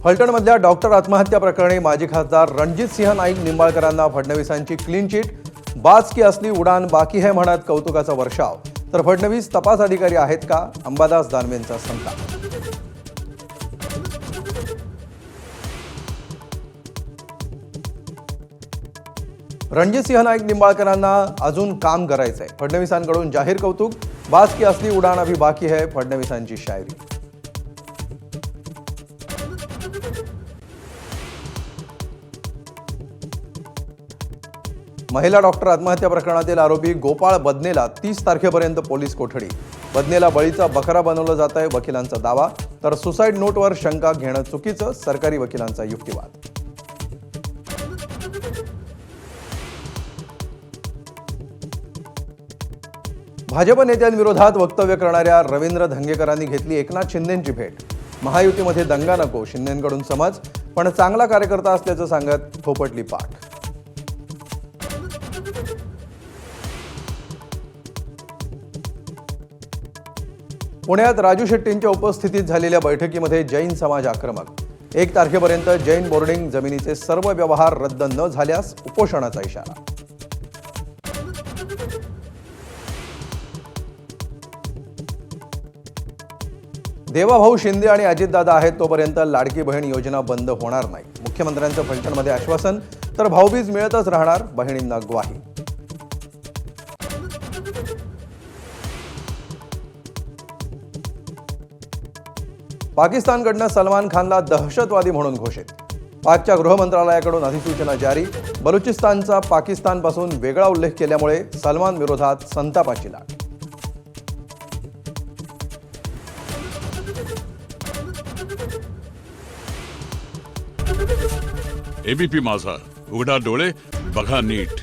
फलटणमधल्या doctor आत्महत्या प्रकरणी माजी खासदार रणजितसिंह नाईक निंबाळकरांना फडणवीसांची क्लीन चिट, बाज की असली उडान बाकी है म्हणत कौतुकाचा वर्षाव, तर फडणवीस तपास अधिकारी आहेत का, अंबादास दानवेंचा शंका. रणजितसिंह नाईक निंबाळकरांना अजून काम करायचंय, फडणवीसांकडून जाहीर कौतुक. बाज की असली उडान अभी बाकी है, फडणवीसांची शायरी. महिला डॉक्टर आत्महत्या प्रकरणातील आरोपी गोपाळ बदनेला 30 तारखेपर्यंत पोलीस कोठडी. बदनेला बळीचा बकरा बनवलं जात आहे, वकिलांचा दावा. तर सुसाईड नोटवर शंका घेणं चुकीचं, सरकारी वकिलांचा युक्तिवाद. भाजप नेत्यांविरोधात वक्तव्य करणाऱ्या रवींद्र धंगेकरांनी घेतली एकनाथ शिंदेंची भेट. महायुतीमध्ये दंगा नको, शिंदेंकडून समज, पण चांगला कार्यकर्ता असल्याचं सांगत थोपटली पाठ. पुण्यात राजू शेट्टींच्या उपस्थितीत झालेल्या बैठकीमध्ये जैन समाज आक्रमक. 1 तारखेपर्यंत जैन बोर्डिंग जमिनीचे सर्व व्यवहार रद्द न झाल्यास उपोषणाचा इशारा. देवाभाऊ शिंदे आणि अजितदादा आहेत तोपर्यंत लाडकी बहीण योजना बंद होणार नाही. मुख्यमंत्र्यांचं फलटणमध्ये आश्वासन, तर भाऊबीज मिळतच राहणार, बहिणींना ग्वाही. पाकिस्तानकडनं सलमान खानला दहशतवादी म्हणून घोषित. पाकच्या गृह मंत्रालयाकडून अधिसूचना जारी. बलुचिस्तानचा पाकिस्तानपासून वेगळा उल्लेख केल्यामुळे सलमान विरोधात संतापाची लाट. एबीपी माझा, उघडा डोळे बघा नीट.